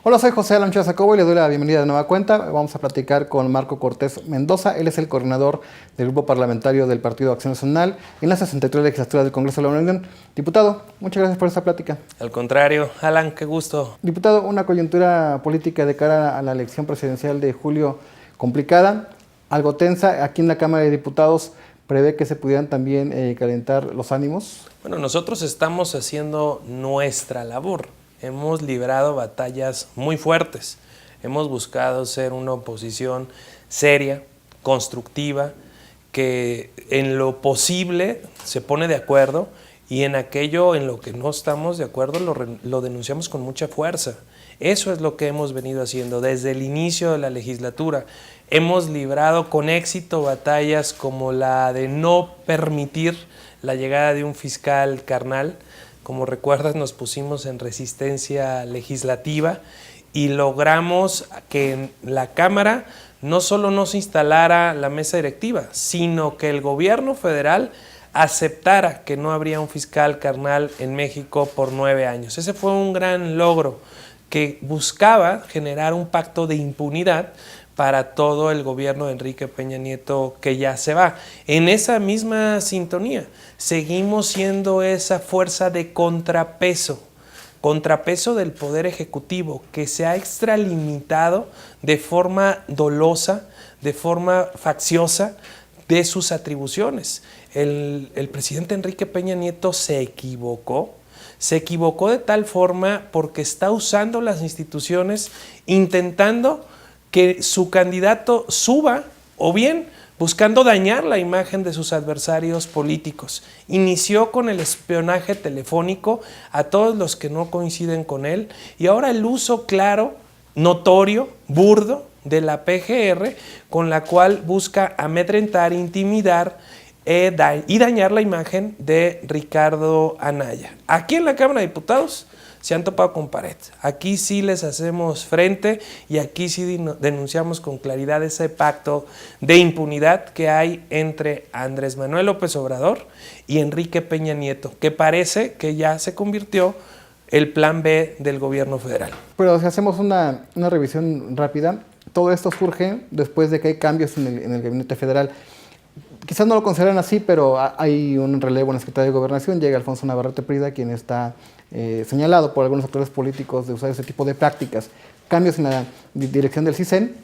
Hola, soy José Alan Chávez Jacobo y le doy la bienvenida de nueva cuenta. Vamos a platicar con Marco Cortés Mendoza. Él es el coordinador del grupo parlamentario del Partido Acción Nacional en la 63 legislatura del Congreso de la Unión. Diputado, muchas gracias por esta plática. Al contrario, Alan, qué gusto. Diputado, una coyuntura política de cara a la elección presidencial de julio complicada, algo tensa. Aquí en la Cámara de Diputados prevé que se pudieran también calentar los ánimos. Bueno, nosotros estamos haciendo nuestra labor. Hemos librado batallas muy fuertes. Hemos buscado ser una oposición seria, constructiva, que en lo posible se pone de acuerdo y en aquello en lo que no estamos de acuerdo lo denunciamos con mucha fuerza. Eso es lo que hemos venido haciendo desde el inicio de la legislatura. Hemos librado con éxito batallas como la de no permitir la llegada de un fiscal carnal. Como recuerdas, nos pusimos en resistencia legislativa y logramos que en la Cámara no solo no se instalara la mesa directiva, sino que el gobierno federal aceptara que no habría un fiscal carnal en México por 9 años. Ese fue un gran logro que buscaba generar un pacto de impunidad para todo el gobierno de Enrique Peña Nieto que ya se va. En esa misma sintonía, seguimos siendo esa fuerza de contrapeso del Poder Ejecutivo que se ha extralimitado de forma dolosa, de forma facciosa de sus atribuciones. El presidente Enrique Peña Nieto se equivocó de tal forma porque está usando las instituciones intentando que su candidato suba o bien buscando dañar la imagen de sus adversarios políticos. Inició con el espionaje telefónico a todos los que no coinciden con él y ahora el uso claro, notorio, burdo de la PGR con la cual busca amedrentar, intimidar y dañar la imagen de Ricardo Anaya. Aquí en la Cámara de Diputados se han topado con pared. Aquí sí les hacemos frente y aquí sí denunciamos con claridad ese pacto de impunidad que hay entre Andrés Manuel López Obrador y Enrique Peña Nieto, que parece que ya se convirtió el plan B del gobierno federal. Pero si hacemos una revisión rápida, todo esto surge después de que hay cambios en el gabinete federal. Quizás no lo consideran así, pero hay un relevo en la Secretaría de Gobernación, llega Alfonso Navarrete Prida, quien está señalado por algunos actores políticos de usar ese tipo de prácticas. Cambios en la dirección del CISEN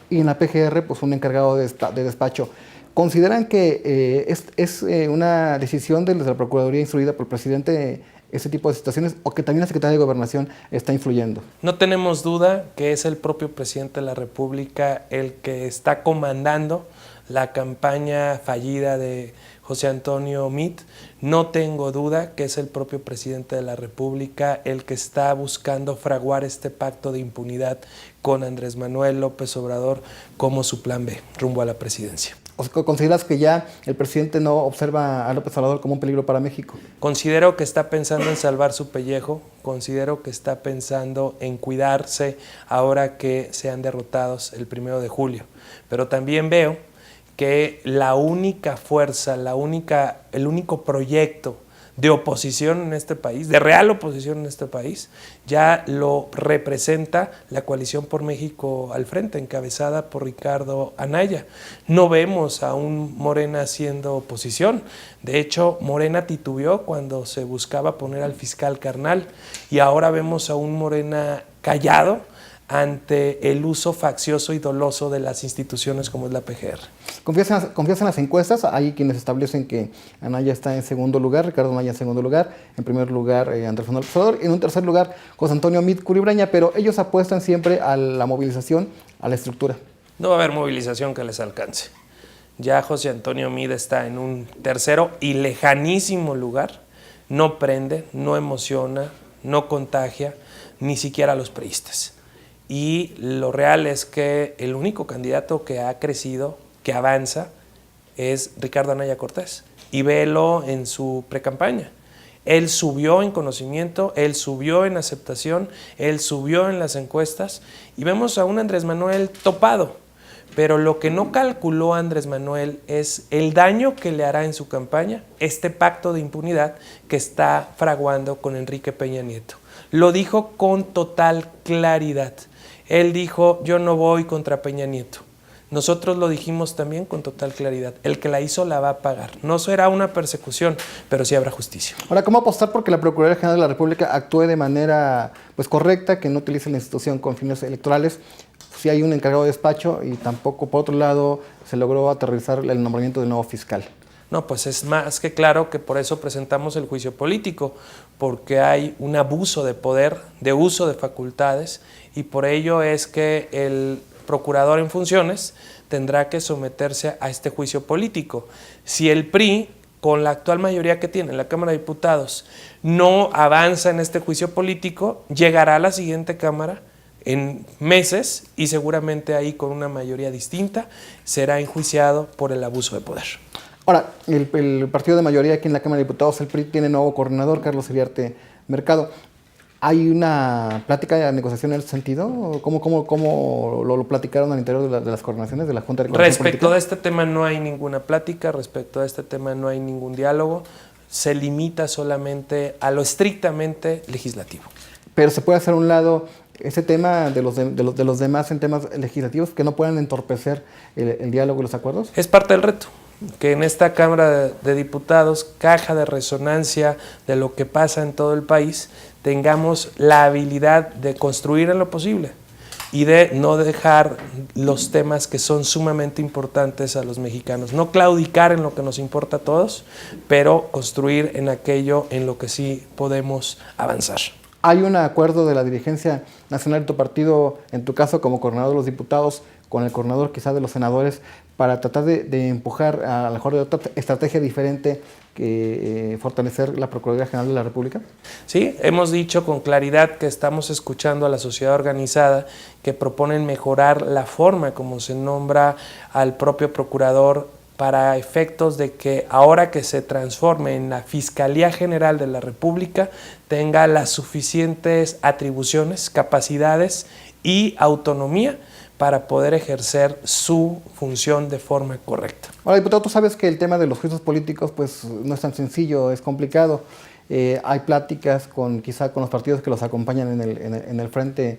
y en la PGR, pues un encargado de despacho. ¿Consideran que es una decisión de la Procuraduría instruida por el presidente ese tipo de situaciones o que también la Secretaría de Gobernación está influyendo? No tenemos duda que es el propio presidente de la República el que está comandando la campaña fallida de José Antonio Meade. No tengo duda que es el propio presidente de la República el que está buscando fraguar este pacto de impunidad con Andrés Manuel López Obrador como su plan B rumbo a la presidencia. ¿Consideras que ya el presidente no observa a López Obrador como un peligro para México? Considero que está pensando en salvar su pellejo, considero que está pensando en cuidarse ahora que sean derrotados el 1 de julio, pero también veo que la única fuerza, el único proyecto de oposición en este país, de real oposición en este país, ya lo representa la Coalición por México al Frente, encabezada por Ricardo Anaya. No vemos a un Morena haciendo oposición. De hecho, Morena titubeó cuando se buscaba poner al fiscal carnal y ahora vemos a un Morena callado ante el uso faccioso y doloso de las instituciones como es la PGR. ¿Confías en las encuestas? Hay quienes establecen que Anaya está en segundo lugar, Ricardo Anaya en segundo lugar, en primer lugar Andrés Manuel López Obrador, y en un tercer lugar José Antonio Meade Culibraña, pero ellos apuestan siempre a la movilización, a la estructura. No va a haber movilización que les alcance. Ya José Antonio Meade está en un tercero y lejanísimo lugar, no prende, no emociona, no contagia, ni siquiera a los priistas. Y lo real es que el único candidato que ha crecido, que avanza, es Ricardo Anaya Cortés. Y velo en su precampaña. Él subió en conocimiento, él subió en aceptación, él subió en las encuestas y vemos a un Andrés Manuel topado. Pero lo que no calculó Andrés Manuel es el daño que le hará en su campaña este pacto de impunidad que está fraguando con Enrique Peña Nieto. Lo dijo con total claridad. Él dijo, yo no voy contra Peña Nieto. Nosotros lo dijimos también con total claridad. El que la hizo la va a pagar. No será una persecución, pero sí habrá justicia. Ahora, ¿cómo apostar porque la Procuraduría General de la República actúe de manera pues, correcta, que no utilice la institución con fines electorales? Si hay un encargado de despacho y tampoco, por otro lado, se logró aterrizar el nombramiento del nuevo fiscal. No, pues es más que claro que por eso presentamos el juicio político, porque hay un abuso de poder, de uso de facultades, y por ello es que el procurador en funciones tendrá que someterse a este juicio político. Si el PRI, con la actual mayoría que tiene en la Cámara de Diputados, no avanza en este juicio político, llegará a la siguiente Cámara en meses y seguramente ahí con una mayoría distinta será enjuiciado por el abuso de poder. Ahora, el partido de mayoría aquí en la Cámara de Diputados, el PRI, tiene nuevo coordinador, Carlos Iriarte Mercado. ¿Hay una plática de negociación en ese sentido? ¿Cómo lo platicaron al interior de las coordinaciones, de la Junta de Coordinación Respecto Política? a este tema no hay ninguna plática, respecto a este tema no hay ningún diálogo, se limita solamente a lo estrictamente legislativo. Pero se puede hacer a un lado ese tema de los demás en temas legislativos que no puedan entorpecer el diálogo y los acuerdos. Es parte del reto, que en esta Cámara de Diputados, caja de resonancia de lo que pasa en todo el país, tengamos la habilidad de construir en lo posible y de no dejar los temas que son sumamente importantes a los mexicanos. No claudicar en lo que nos importa a todos, pero construir en aquello en lo que sí podemos avanzar. ¿Hay un acuerdo de la dirigencia nacional de tu partido, en tu caso como coordinador de los diputados, con el coordinador quizá de los senadores, para tratar de empujar a lo mejor de otra estrategia diferente que fortalecer la Procuraduría General de la República? Sí, hemos dicho con claridad que estamos escuchando a la sociedad organizada que proponen mejorar la forma como se nombra al propio procurador para efectos de que ahora que se transforme en la Fiscalía General de la República tenga las suficientes atribuciones, capacidades y autonomía para poder ejercer su función de forma correcta. Ahora, diputado, tú sabes que el tema de los juicios políticos pues no es tan sencillo, es complicado. Hay pláticas quizá con los partidos que los acompañan en el frente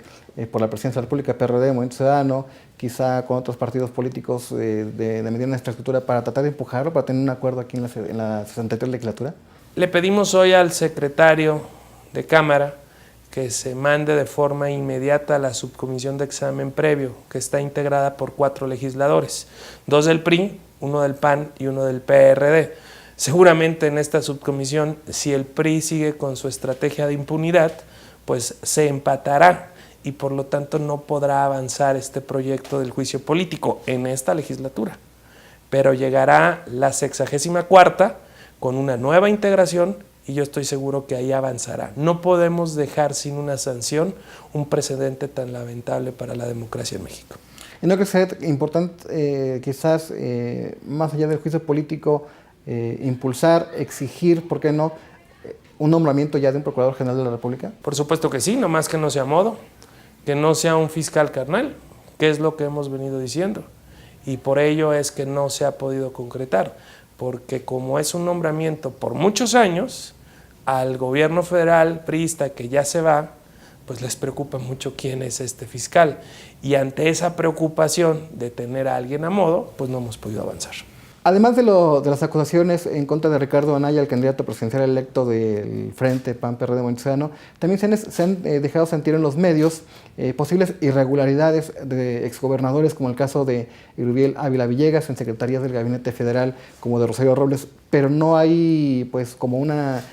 por la presidencia de la República, PRD, Movimiento Ciudadano, quizá con otros partidos políticos de mediana estructura para tratar de empujarlo, para tener un acuerdo aquí en la 63 legislatura. Le pedimos hoy al secretario de Cámara que se mande de forma inmediata a la subcomisión de examen previo, que está integrada por 4 legisladores, 2 del PRI, 1 del PAN y 1 del PRD. Seguramente en esta subcomisión, si el PRI sigue con su estrategia de impunidad, pues se empatará y por lo tanto no podrá avanzar este proyecto del juicio político en esta legislatura. Pero llegará la 64ª con una nueva integración y yo estoy seguro que ahí avanzará. No podemos dejar sin una sanción un precedente tan lamentable para la democracia en México. ¿Y no creo que sea importante quizás más allá del juicio político impulsar, exigir, ¿por qué no, un nombramiento ya de un Procurador General de la República? Por supuesto que sí, nomás que no sea a modo, que no sea un fiscal carnal, que es lo que hemos venido diciendo. Y por ello es que no se ha podido concretar, porque como es un nombramiento por muchos años, al gobierno federal priista que ya se va, pues les preocupa mucho quién es este fiscal. Y ante esa preocupación de tener a alguien a modo, pues no hemos podido avanzar. Además de las acusaciones en contra de Ricardo Anaya, el candidato presidencial electo del Frente PAN-PRD Movimiento Ciudadano, también se han dejado sentir en los medios posibles irregularidades de exgobernadores, como el caso de Erubiel Ávila Villegas en secretarías del Gabinete Federal, como de Rosario Robles, pero no hay pues como una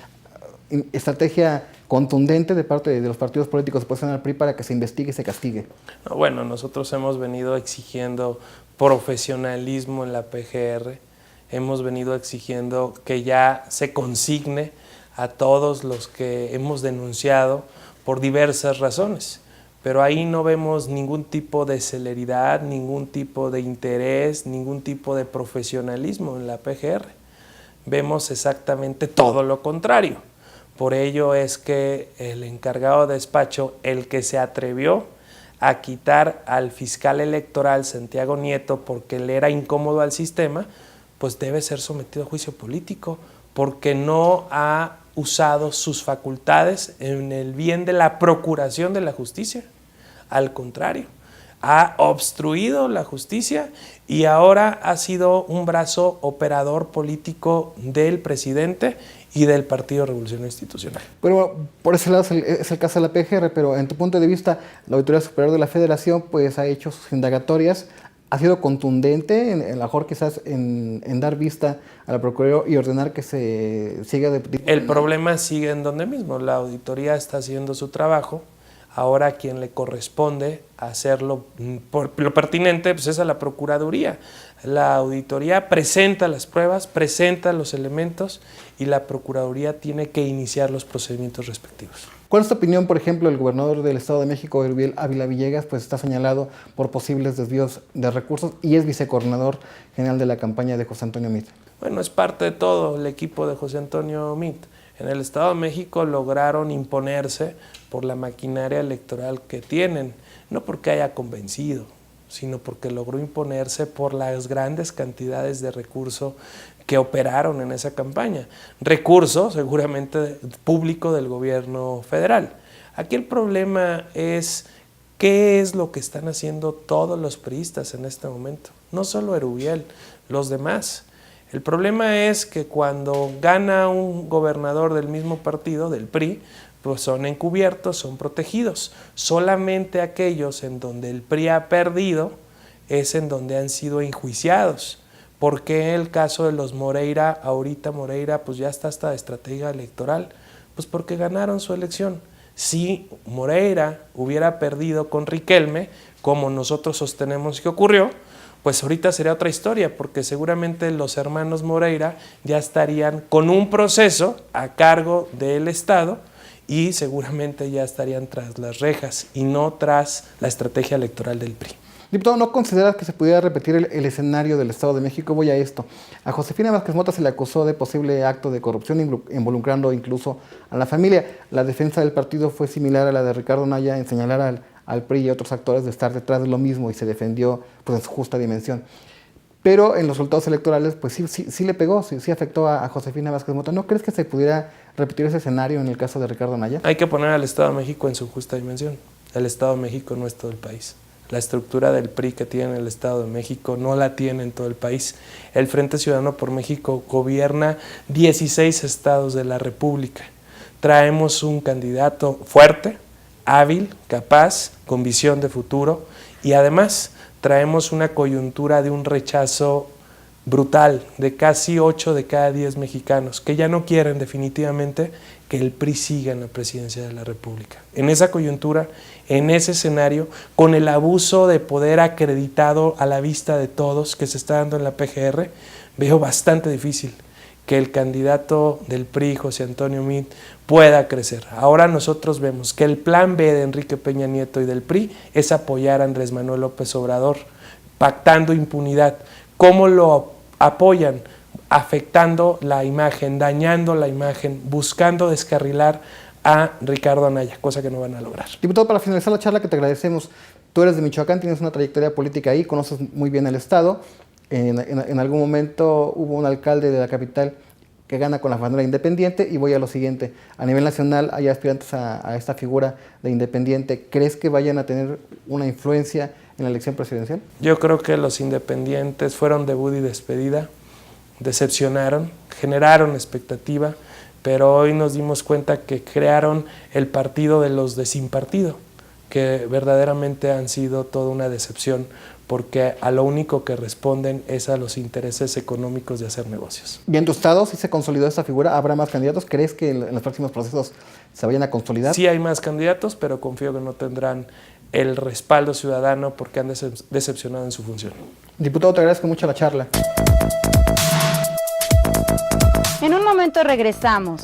estrategia contundente de parte de los partidos políticos de oposición al PRI para que se investigue y se castigue. No, bueno, nosotros hemos venido exigiendo profesionalismo en la PGR, hemos venido exigiendo que ya se consigne a todos los que hemos denunciado por diversas razones, pero ahí no vemos ningún tipo de celeridad, ningún tipo de interés, ningún tipo de profesionalismo en la PGR. Vemos exactamente todo lo contrario. Por ello es que el encargado de despacho, el que se atrevió a quitar al fiscal electoral Santiago Nieto porque le era incómodo al sistema, pues debe ser sometido a juicio político porque no ha usado sus facultades en el bien de la procuración de la justicia. Al contrario, ha obstruido la justicia y ahora ha sido un brazo operador político del presidente y del Partido Revolucionario Institucional. Pero por ese lado es el caso de la PGR, pero en tu punto de vista, la Auditoría Superior de la Federación pues ha hecho sus indagatorias, ha sido contundente en la mejor quizás en dar vista a la Procuraduría y ordenar que se siga de... El problema sigue en donde mismo, la auditoría está haciendo su trabajo, ahora a quien le corresponde hacerlo por lo pertinente pues es a la Procuraduría. La auditoría presenta las pruebas, presenta los elementos y la Procuraduría tiene que iniciar los procedimientos respectivos. ¿Cuál es tu opinión, por ejemplo, el gobernador del Estado de México, Erubiel Ávila Villegas, pues está señalado por posibles desvíos de recursos y es vicecoordinador general de la campaña de José Antonio Meade? Bueno, es parte de todo el equipo de José Antonio Meade. En el Estado de México lograron imponerse por la maquinaria electoral que tienen, no porque haya convencido, sino porque logró imponerse por las grandes cantidades de recursos que operaron en esa campaña. Recurso seguramente público del gobierno federal. Aquí el problema es qué es lo que están haciendo todos los priistas en este momento, no solo Erubiel, los demás. El problema es que cuando gana un gobernador del mismo partido, del PRI, pues son encubiertos, son protegidos. Solamente aquellos en donde el PRI ha perdido es en donde han sido enjuiciados. ¿Por qué el caso de los Moreira? Ahorita Moreira pues ya está hasta de estrategia electoral, pues porque ganaron su elección. Si Moreira hubiera perdido con Riquelme, como nosotros sostenemos que ocurrió, pues ahorita sería otra historia, porque seguramente los hermanos Moreira ya estarían con un proceso a cargo del Estado y seguramente ya estarían tras las rejas y no tras la estrategia electoral del PRI. Diputado, ¿no consideras que se pudiera repetir el escenario del Estado de México? Voy a esto. A Josefina Vázquez Mota se le acusó de posible acto de corrupción involucrando incluso a la familia. La defensa del partido fue similar a la de Ricardo Anaya en señalar al PRI y a otros actores de estar detrás de lo mismo y se defendió pues, en su justa dimensión. Pero en los resultados electorales pues sí le pegó, sí afectó a Josefina Vázquez Mota. ¿No crees que se pudiera repetir ese escenario en el caso de Ricardo Anaya? Hay que poner al Estado de México en su justa dimensión. El Estado de México no es todo el país. La estructura del PRI que tiene el Estado de México no la tiene en todo el país. El Frente Ciudadano por México gobierna 16 estados de la República. Traemos un candidato fuerte, hábil, capaz, con visión de futuro y además traemos una coyuntura de un rechazo brutal de casi 8 de cada 10 mexicanos que ya no quieren definitivamente que el PRI siga en la presidencia de la República. En esa coyuntura, en ese escenario, con el abuso de poder acreditado a la vista de todos que se está dando en la PGR, veo bastante difícil que el candidato del PRI, José Antonio Meade, pueda crecer. Ahora nosotros vemos que el plan B de Enrique Peña Nieto y del PRI es apoyar a Andrés Manuel López Obrador, pactando impunidad. ¿Cómo lo apoyan? Afectando la imagen, dañando la imagen, buscando descarrilar a Ricardo Anaya, cosa que no van a lograr. Diputado, para finalizar la charla, que te agradecemos, tú eres de Michoacán, tienes una trayectoria política ahí, conoces muy bien el Estado. En algún momento hubo un alcalde de la capital que gana con la bandera independiente y voy a lo siguiente. A nivel nacional hay aspirantes a esta figura de independiente. ¿Crees que vayan a tener una influencia en la elección presidencial? Yo creo que los independientes fueron debut y despedida, decepcionaron, generaron expectativa, pero hoy nos dimos cuenta que crearon el partido de los de sin partido, que verdaderamente han sido toda una decepción, porque a lo único que responden es a los intereses económicos de hacer negocios. ¿Y en tu estado si se consolidó esta figura? ¿Habrá más candidatos? ¿Crees que en los próximos procesos se vayan a consolidar? Sí hay más candidatos, pero confío que no tendrán el respaldo ciudadano porque han decepcionado en su función. Diputado, te agradezco mucho la charla. En un momento regresamos.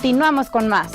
Continuamos con más.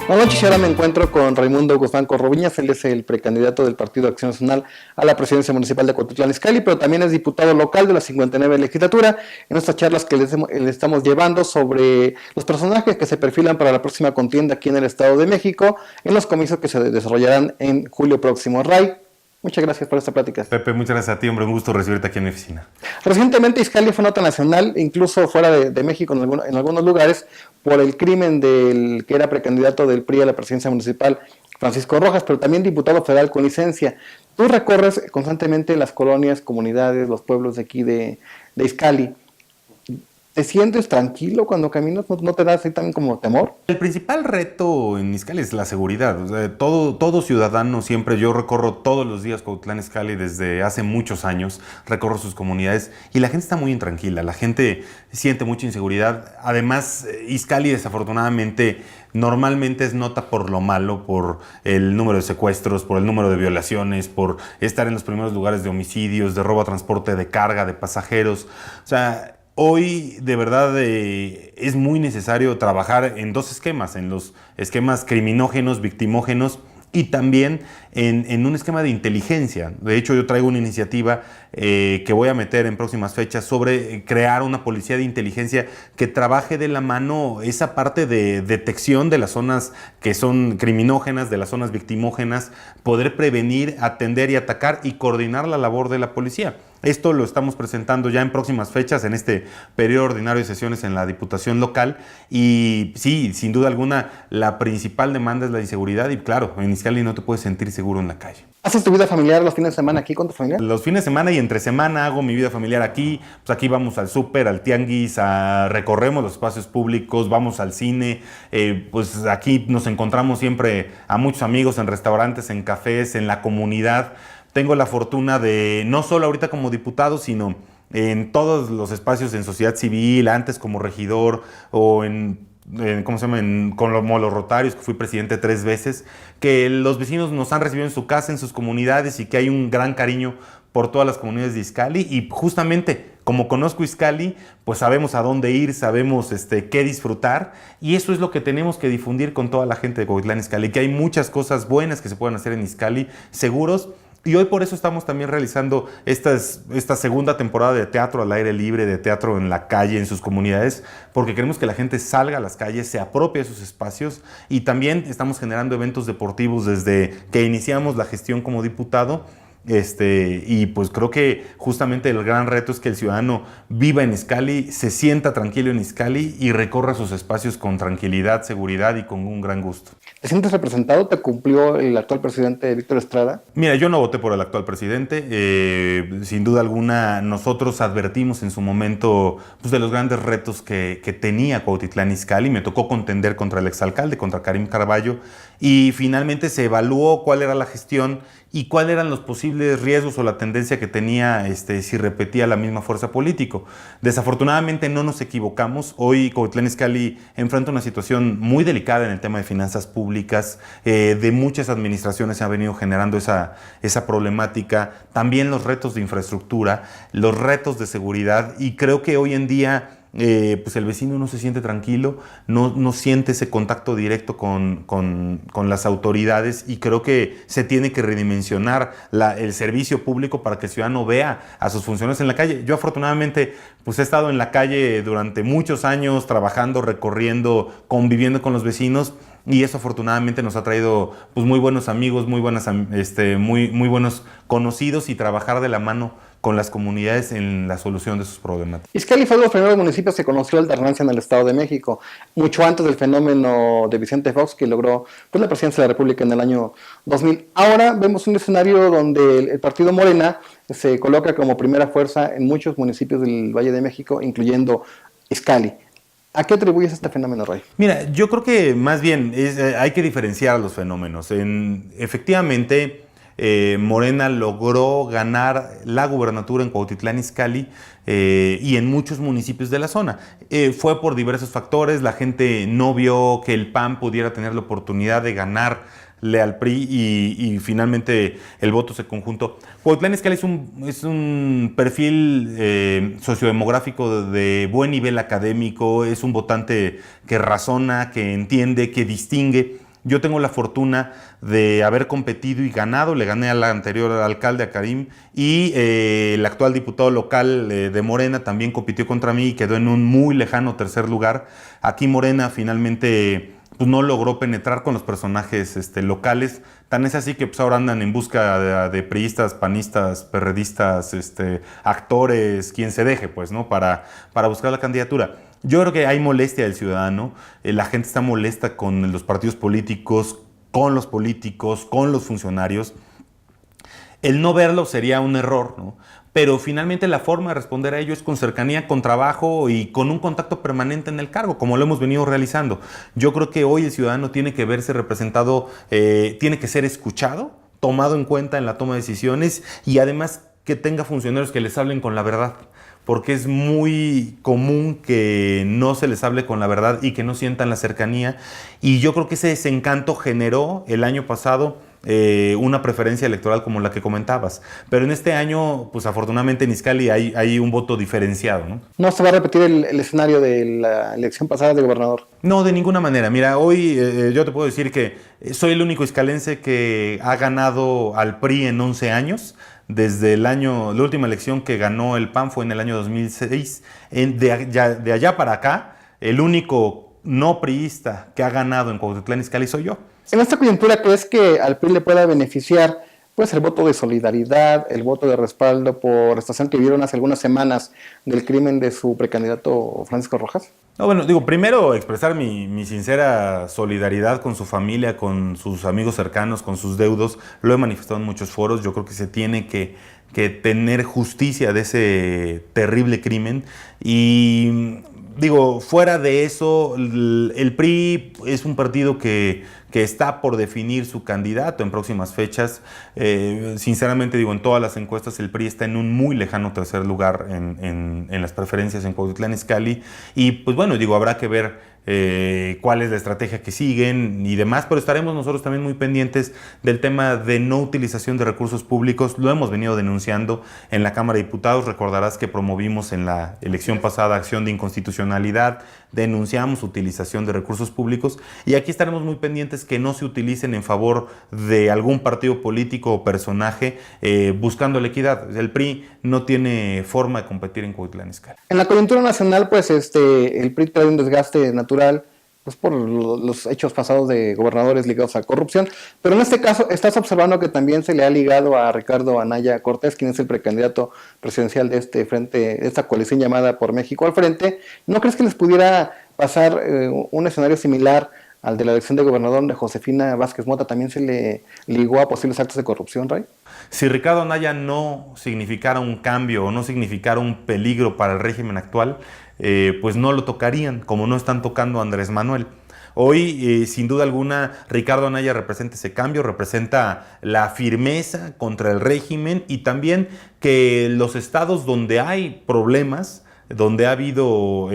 Buenas noches, y ahora me encuentro con Raimundo Guzmán Corroviñas. Él es el precandidato del Partido Acción Nacional a la presidencia municipal de Cuautitlán Izcalli, pero también es diputado local de la 59 legislatura. En estas charlas que le estamos llevando sobre los personajes que se perfilan para la próxima contienda aquí en el Estado de México, en los comicios que se desarrollarán en julio próximo. Ray, muchas gracias por esta plática. Pepe, muchas gracias a ti, hombre, un gusto recibirte aquí en mi oficina. Recientemente Izcalli fue nota nacional, incluso fuera de México en algunos lugares, por el crimen del que era precandidato del PRI a la presidencia municipal, Francisco Rojas, pero también diputado federal con licencia. Tú recorres constantemente las colonias, comunidades, los pueblos de aquí de Izcalli. ¿Te sientes tranquilo cuando caminas? ¿No te da así también como temor? El principal reto en Izcalli es la seguridad. O sea, todo ciudadano siempre, yo recorro todos los días Cuautitlán Izcalli desde hace muchos años, recorro sus comunidades y la gente está muy intranquila, la gente siente mucha inseguridad. Además, Izcalli desafortunadamente normalmente es nota por lo malo, por el número de secuestros, por el número de violaciones, por estar en los primeros lugares de homicidios, de robo a transporte de carga, de pasajeros. O sea, hoy de verdad es muy necesario trabajar en dos esquemas, en los esquemas criminógenos, victimógenos y también en un esquema de inteligencia. De hecho, yo traigo una iniciativa que voy a meter en próximas fechas sobre crear una policía de inteligencia que trabaje de la mano esa parte de detección de las zonas que son criminógenas, de las zonas victimógenas, poder prevenir, atender y atacar y coordinar la labor de la policía. Esto lo estamos presentando ya en próximas fechas, en este periodo ordinario de sesiones en la Diputación local. Y sí, sin duda alguna, la principal demanda es la inseguridad. Y claro, en Izcalli no te puedes sentir seguro en la calle. ¿Haces tu vida familiar los fines de semana aquí con tu familia? Los fines de semana y entre semana hago mi vida familiar aquí. Pues aquí vamos al súper, al tianguis, recorremos los espacios públicos, vamos al cine. Pues aquí nos encontramos siempre a muchos amigos en restaurantes, en cafés, en la comunidad. Tengo la fortuna de, no solo ahorita como diputado, sino en todos los espacios en sociedad civil, antes como regidor o como los Rotarios, que fui presidente 3 veces, que los vecinos nos han recibido en su casa, en sus comunidades y que hay un gran cariño por todas las comunidades de Izcalli. Y justamente, como conozco Izcalli, pues sabemos a dónde ir, sabemos qué disfrutar, y eso es lo que tenemos que difundir con toda la gente de Cuautitlán Izcalli, que hay muchas cosas buenas que se pueden hacer en Izcalli, seguros. Y hoy por eso estamos también realizando esta segunda temporada de teatro al aire libre, de teatro en la calle, en sus comunidades, porque queremos que la gente salga a las calles, se apropie de sus espacios, y también estamos generando eventos deportivos desde que iniciamos la gestión como diputado. Y pues creo que justamente el gran reto es que el ciudadano viva en Izcalli, se sienta tranquilo en Izcalli y recorra sus espacios con tranquilidad, seguridad y con un gran gusto. ¿Te sientes representado? ¿Te cumplió el actual presidente Víctor Estrada? Mira, yo no voté por el actual presidente. Sin duda alguna, nosotros advertimos en su momento pues, de los grandes retos que tenía Cuautitlán Izcalli. Me tocó contender contra el exalcalde, contra Karim Carballo, y finalmente se evaluó cuál era la gestión y cuáles eran los posibles riesgos o la tendencia que tenía si repetía la misma fuerza político. Desafortunadamente no nos equivocamos. Hoy Cuautitlán Izcalli enfrenta una situación muy delicada en el tema de finanzas públicas. De muchas administraciones se ha venido generando esa problemática. También los retos de infraestructura, los retos de seguridad, y creo que hoy en día pues el vecino no se siente tranquilo, no siente ese contacto directo con las autoridades, y creo que se tiene que redimensionar el servicio público para que el ciudadano vea a sus funcionarios en la calle. Yo afortunadamente pues he estado en la calle durante muchos años, trabajando, recorriendo, conviviendo con los vecinos, y eso afortunadamente nos ha traído pues muy buenos amigos, muy buenos conocidos, y trabajar de la mano con las comunidades en la solución de sus problemáticas. Izcalli fue uno de los primeros municipios que conoció alternancia en el Estado de México, mucho antes del fenómeno de Vicente Fox, que logró pues, la presidencia de la República en el año 2000. Ahora vemos un escenario donde el partido Morena se coloca como primera fuerza en muchos municipios del Valle de México, incluyendo Izcalli. ¿A qué atribuyes este fenómeno, Ray? Mira, yo creo que más bien hay que diferenciar los fenómenos. Efectivamente, Morena logró ganar la gubernatura en Cuautitlán Izcalli y en muchos municipios de la zona. Fue por diversos factores, la gente no vio que el PAN pudiera tener la oportunidad de ganarle al PRI y finalmente el voto se conjuntó. Cuautitlán Izcalli es un perfil sociodemográfico de buen nivel académico, es un votante que razona, que entiende, que distingue. Yo tengo la fortuna de haber competido y ganado, le gané al anterior alcalde, a Karim, y el actual diputado local de Morena también compitió contra mí y quedó en un muy lejano tercer lugar. Aquí Morena finalmente pues, no logró penetrar con los personajes locales, tan es así que pues, ahora andan en busca de priistas, panistas, perredistas, actores, quien se deje, pues, ¿no? Para buscar la candidatura. Yo creo que hay molestia del ciudadano, la gente está molesta con los partidos políticos, con los funcionarios. El no verlo sería un error, ¿no? Pero finalmente la forma de responder a ello es con cercanía, con trabajo y con un contacto permanente en el cargo, como lo hemos venido realizando. Yo creo que hoy el ciudadano tiene que verse representado, tiene que ser escuchado, tomado en cuenta en la toma de decisiones y además que tenga funcionarios que les hablen con la verdad. Porque es muy común que no se les hable con la verdad y que no sientan la cercanía. Y yo creo que ese desencanto generó el año pasado una preferencia electoral como la que comentabas. Pero en este año, pues afortunadamente en Izcalli hay un voto diferenciado, ¿no? ¿No se va a repetir el escenario de la elección pasada de gobernador? No, de ninguna manera. Mira, hoy yo te puedo decir que soy el único izcalense que ha ganado al PRI en 11 años. Desde la última elección que ganó el PAN fue en el año 2006. De allá para acá, el único no priista que ha ganado en Cuautitlán Izcalli soy yo. En esta coyuntura, ¿crees que al PRI le pueda beneficiar pues, el voto de solidaridad, el voto de respaldo por la situación que vivieron hace algunas semanas del crimen de su precandidato Francisco Rojas? No, bueno, primero expresar mi sincera solidaridad con su familia, con sus amigos cercanos, con sus deudos. Lo he manifestado en muchos foros. Yo creo que se tiene que tener justicia de ese terrible crimen. Y fuera de eso, el PRI es un partido que está por definir su candidato en próximas fechas. Sinceramente, en todas las encuestas el PRI está en un muy lejano tercer lugar en las preferencias en Cuautitlán Izcalli. Y pues bueno, habrá que ver cuál es la estrategia que siguen y demás, pero estaremos nosotros también muy pendientes del tema de no utilización de recursos públicos. Lo hemos venido denunciando en la Cámara de Diputados. Recordarás que promovimos en la elección pasada acción de inconstitucionalidad, denunciamos utilización de recursos públicos y aquí estaremos muy pendientes que no se utilicen en favor de algún partido político o personaje buscando la equidad. El PRI no tiene forma de competir en Cuautitlán Izcalli. En la coyuntura nacional, pues el PRI trae un desgaste natural pues por los hechos pasados de gobernadores ligados a corrupción, pero en este caso estás observando que también se le ha ligado a Ricardo Anaya Cortés, quien es el precandidato presidencial de este frente, de esta coalición llamada Por México al Frente. ¿No crees que les pudiera pasar un escenario similar al de la elección de gobernador, donde Josefina Vázquez Mota también se le ligó a posibles actos de corrupción, Ray? Si Ricardo Anaya no significara un cambio o no significara un peligro para el régimen actual, pues no lo tocarían, como no están tocando a Andrés Manuel. Hoy, sin duda alguna, Ricardo Anaya representa ese cambio, representa la firmeza contra el régimen y también que los estados donde hay problemas, donde ha habido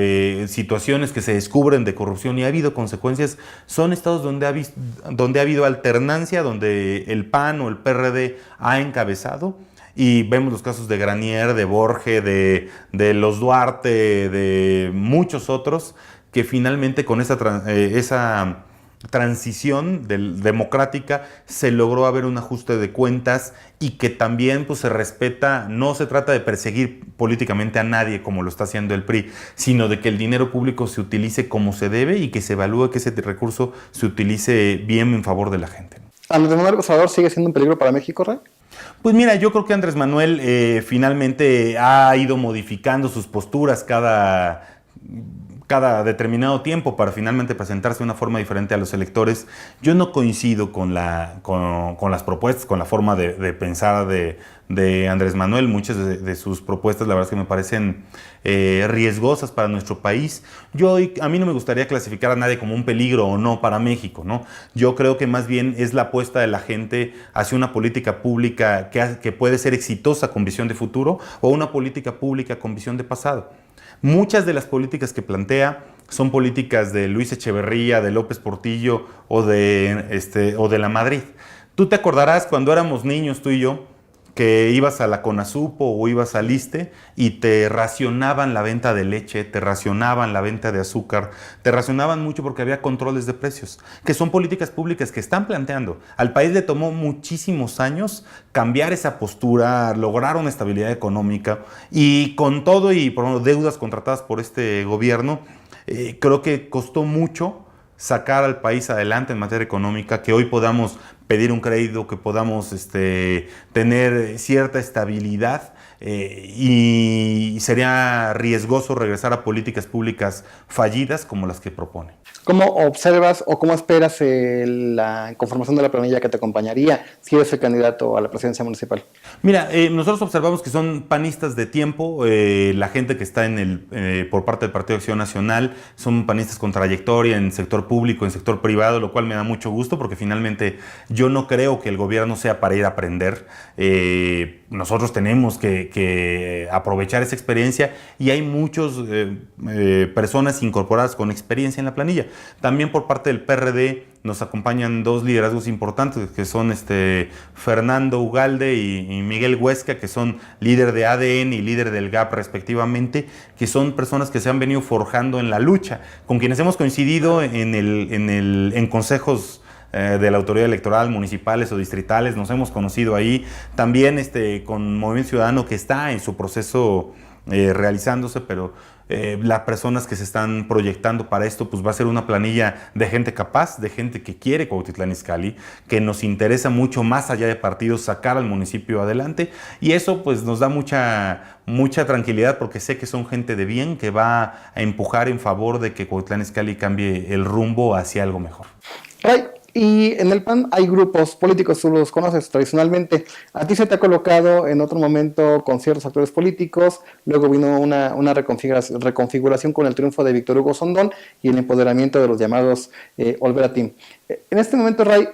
situaciones que se descubren de corrupción y ha habido consecuencias, son estados donde ha habido alternancia, donde el PAN o el PRD ha encabezado. Y vemos los casos de Granier, de Borge, de los Duarte, de muchos otros, que finalmente con esa transición democrática se logró haber un ajuste de cuentas y que también pues, se respeta, no se trata de perseguir políticamente a nadie como lo está haciendo el PRI, sino de que el dinero público se utilice como se debe y que se evalúe que ese recurso se utilice bien en favor de la gente. ¿Andrés Manuel López Obrador sigue siendo un peligro para México, Ray? Pues mira, yo creo que Andrés Manuel finalmente ha ido modificando sus posturas cada cada determinado tiempo para finalmente presentarse de una forma diferente a los electores. Yo no coincido con las propuestas, con la forma de pensar de Andrés Manuel. Muchas de sus propuestas, la verdad es que me parecen riesgosas para nuestro país. A mí no me gustaría clasificar a nadie como un peligro o no para México, ¿no? Yo creo que más bien es la apuesta de la gente hacia una política pública que puede ser exitosa con visión de futuro o una política pública con visión de pasado. Muchas de las políticas que plantea son políticas de Luis Echeverría, de López Portillo o de la Madrid. Tú te acordarás cuando éramos niños, tú y yo, que ibas a la Conasupo o ibas al ISSSTE y te racionaban la venta de leche, te racionaban la venta de azúcar, te racionaban mucho porque había controles de precios, que son políticas públicas que están planteando. Al país le tomó muchísimos años cambiar esa postura, lograr una estabilidad económica y con todo y por ejemplo, deudas contratadas por este gobierno, creo que costó mucho sacar al país adelante en materia económica, que hoy podamos pedir un crédito, que podamos tener cierta estabilidad y sería riesgoso regresar a políticas públicas fallidas como las que propone. ¿Cómo observas o cómo esperas la conformación de la planilla que te acompañaría si eres el candidato a la presidencia municipal? Mira, nosotros observamos que son panistas de tiempo, la gente que está por parte del Partido de Acción Nacional son panistas con trayectoria en sector público, en sector privado, lo cual me da mucho gusto porque finalmente yo no creo que el gobierno sea para ir a aprender. Nosotros tenemos que aprovechar esa experiencia y hay muchas personas incorporadas con experiencia en la planilla. También por parte del PRD nos acompañan dos liderazgos importantes que son Fernando Ugalde y Miguel Huesca, que son líder de ADN y líder del GAP respectivamente, que son personas que se han venido forjando en la lucha, con quienes hemos coincidido en consejos de la autoridad electoral, municipales o distritales, nos hemos conocido ahí, también con Movimiento Ciudadano que está en su proceso realizándose, pero las personas que se están proyectando para esto, pues va a ser una planilla de gente capaz, de gente que quiere Cuautitlán Izcalli, que nos interesa mucho más allá de partidos sacar al municipio adelante y eso pues nos da mucha tranquilidad porque sé que son gente de bien que va a empujar en favor de que Cuautitlán Izcalli cambie el rumbo hacia algo mejor. Y en el PAN hay grupos políticos, tú los conoces tradicionalmente. A ti se te ha colocado en otro momento con ciertos actores políticos, luego vino una reconfiguración con el triunfo de Víctor Hugo Sondón y el empoderamiento de los llamados Olvera Team. En este momento, Ray,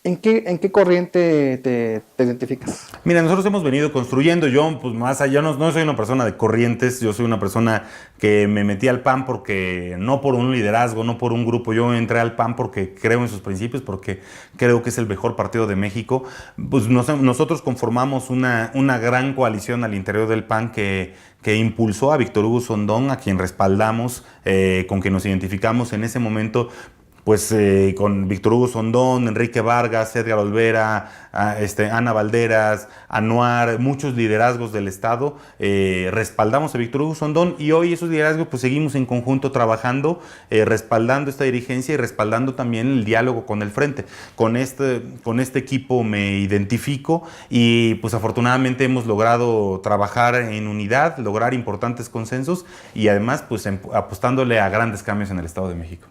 ¿en qué corriente te identificas? Mira, nosotros hemos venido construyendo, yo pues más allá, no soy una persona de corrientes, yo soy una persona que me metí al PAN porque no por un liderazgo, no por un grupo, yo entré al PAN porque creo en sus principios, porque creo que es el mejor partido de México. Pues nosotros conformamos una gran coalición al interior del PAN que impulsó a Víctor Hugo Sondón, a quien respaldamos, con quien nos identificamos en ese momento. Pues con Víctor Hugo Sondón, Enrique Vargas, Edgar Olvera, Ana Valderas, Anuar, muchos liderazgos del Estado, respaldamos a Víctor Hugo Sondón y hoy esos liderazgos pues seguimos en conjunto trabajando, respaldando esta dirigencia y respaldando también el diálogo con el Frente. Con este equipo me identifico y pues afortunadamente hemos logrado trabajar en unidad, lograr importantes consensos y además pues apostándole a grandes cambios en el Estado de México.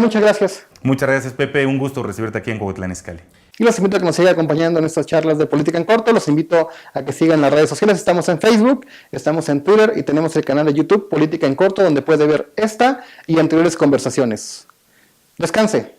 Muchas gracias. Muchas gracias, Pepe. Un gusto recibirte aquí en Cuautitlán Izcalli. Y los invito a que nos sigan acompañando en estas charlas de Política en Corto. Los invito a que sigan las redes sociales. Estamos en Facebook, estamos en Twitter y tenemos el canal de YouTube Política en Corto, donde puede ver esta y anteriores conversaciones. Descanse.